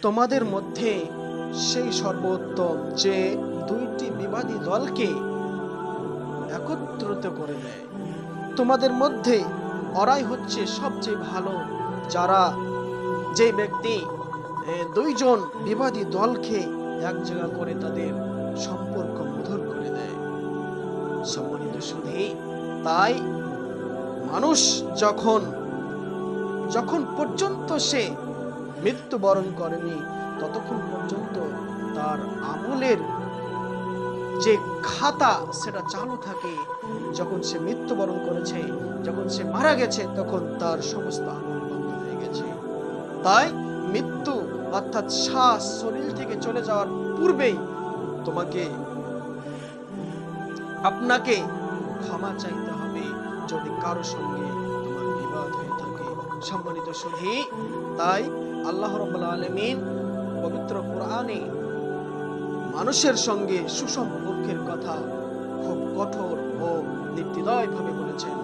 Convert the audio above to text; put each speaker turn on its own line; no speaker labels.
তোমাদের মধ্যে সেই সর্বোত্তম যে দুইটি বিবাদী দলকে একত্রিত করে দেয়। তোমাদের মধ্যে ওরাই হচ্ছে সবচেয়ে ভালো, যারা যে ব্যক্তি দুইজন বিবাদী দলকে এক জায়গা করে তাদের সম্পর্ক মধুর করে দেয়। সম্মানিত সুধী, তাই মানুষ যখন যখন পর্যন্ত সে মৃত্যুবরণ করেনি ততক্ষণ পর্যন্ত তার আমলের যে খাতা সেটা চালু থাকে। যখন সে মৃত্যুবরণ করেছে, যখন সে মারা গেছে, তখন তার সমস্ত আমল বন্ধ হয়ে গেছে। তাই মৃত্যু অর্থাৎ শ্বাস শরীর থেকে চলে যাওয়ার পূর্বেই আপনাকে ক্ষমা চাইতে হবে যদি কারো সঙ্গে তোমার বিবাদ হয়ে থাকে। সম্মানিত সুধী, তাই আল্লাহ রাব্বুল আলামিন পবিত্র কোরআনে মানুষের সঙ্গে সুসম্পর্কের কথা খুব কঠোর ও নির্দ্বিধায় ভাবে বলেছেন।